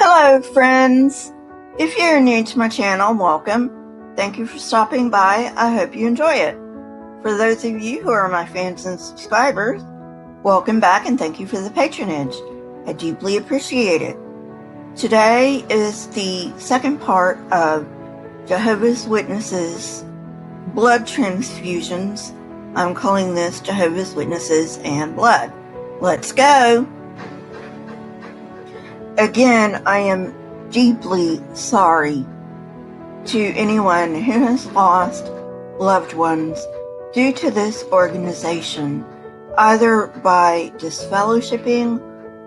Hello friends! If you're new to my channel, welcome. Thank you for stopping by. I hope you enjoy it. For those of you who are my fans and subscribers, welcome back and thank you for the patronage. I deeply appreciate it. Today is the second part of Jehovah's Witnesses Blood Transfusions. I'm calling this Jehovah's Witnesses and Blood. Let's go! Again, I am deeply sorry to anyone who has lost loved ones due to this organization, either by disfellowshipping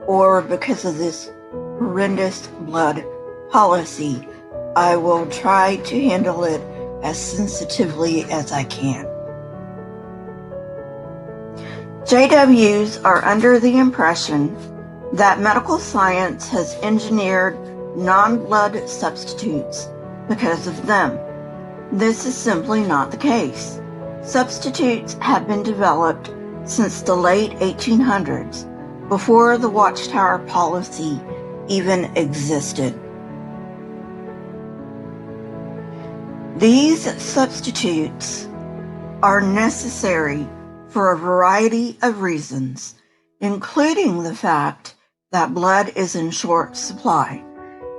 or because of this horrendous blood policy. I will try to handle it as sensitively as I can. JWs are under the impression that medical science has engineered non-blood substitutes because of them. This is simply not the case. Substitutes have been developed since the late 1800s, before the Watchtower policy even existed. These substitutes are necessary for a variety of reasons, including the fact that blood is in short supply.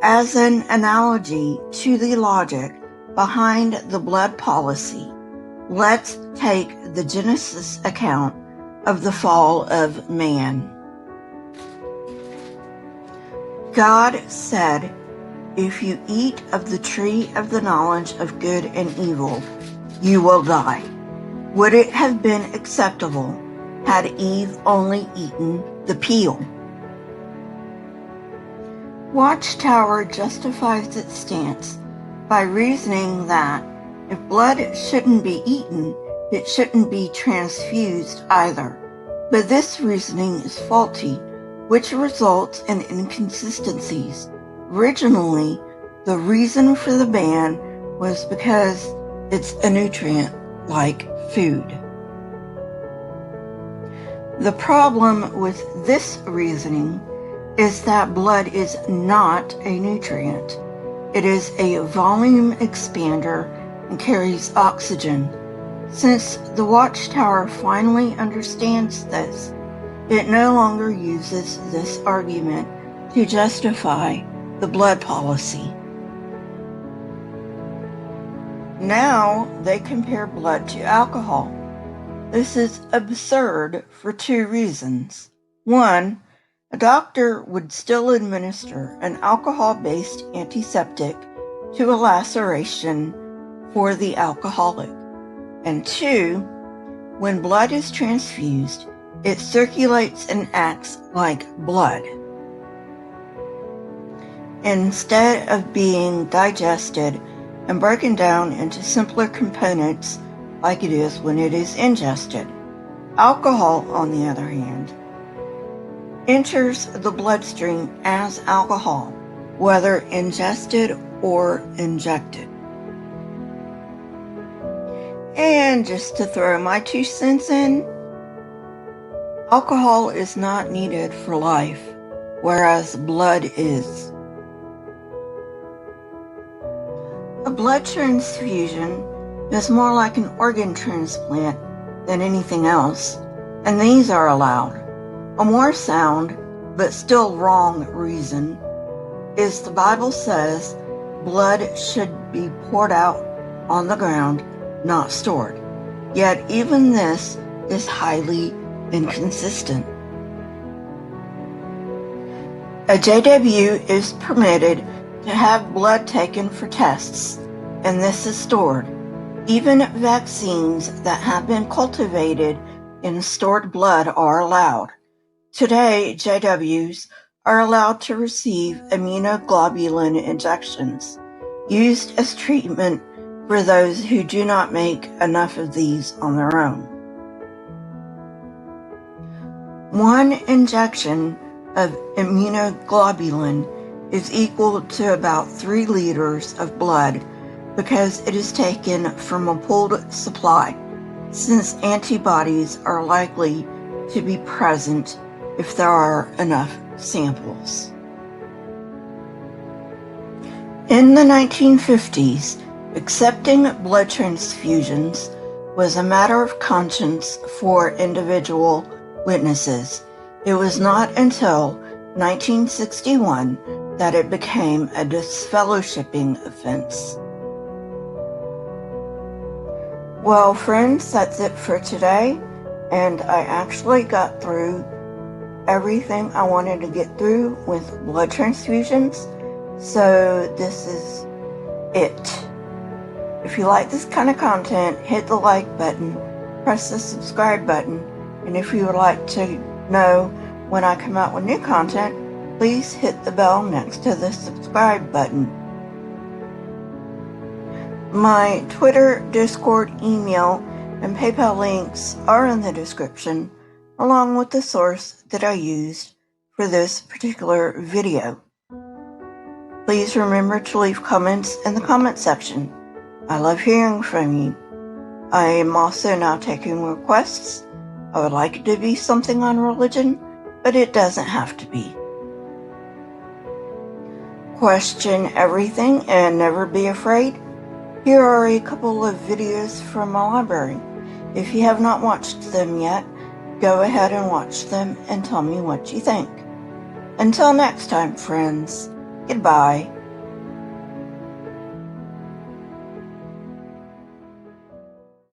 As an analogy to the logic behind the blood policy, let's take the Genesis account of the fall of man. God said, "If you eat of the tree of the knowledge of good and evil, you will die." Would it have been acceptable had Eve only eaten the peel? Watchtower justifies its stance by reasoning that if blood shouldn't be eaten, it shouldn't be transfused either. But this reasoning is faulty, which results in inconsistencies. Originally, the reason for the ban was because it's a nutrient like food. The problem with this reasoning is that blood is not a nutrient. It is a volume expander and carries oxygen. Since the Watchtower finally understands this, it no longer uses this argument to justify the blood policy. Now they compare blood to alcohol. This is absurd for two reasons. One, a doctor would still administer an alcohol-based antiseptic to a laceration for the alcoholic. And two, when blood is transfused, it circulates and acts like blood, instead of being digested and broken down into simpler components like it is when it is ingested. Alcohol, on the other hand, enters the bloodstream as alcohol, whether ingested or injected. And just to throw my 2 cents in, alcohol is not needed for life, whereas blood is. A blood transfusion is more like an organ transplant than anything else, and these are allowed. A more sound, but still wrong reason is the Bible says blood should be poured out on the ground, not stored. Yet even this is highly inconsistent. A JW is permitted to have blood taken for tests, and this is stored. Even vaccines that have been cultivated in stored blood are allowed. Today, JWs are allowed to receive immunoglobulin injections, used as treatment for those who do not make enough of these on their own. One injection of immunoglobulin is equal to about 3 liters of blood because it is taken from a pooled supply, since antibodies are likely to be present if there are enough samples. In the 1950s, accepting blood transfusions was a matter of conscience for individual witnesses. It was not until 1961 that it became a disfellowshipping offense. Well, friends, that's it for today, and I actually got through everything I wanted to get through with blood transfusions, so this is it. If you like this kind of content, hit the like button, press the subscribe button, and if you would like to know when I come out with new content, please hit the bell next to the subscribe button. My Twitter, Discord, email, and PayPal links are in the description, along with the source that I used for this particular video. Please remember to leave comments in the comment section. I love hearing from you. I am also now taking requests. I would like it to be something on religion, but it doesn't have to be. Question everything and never be afraid. Here are a couple of videos from my library. If you have not watched them yet, go ahead and watch them and tell me what you think. Until next time, friends, goodbye.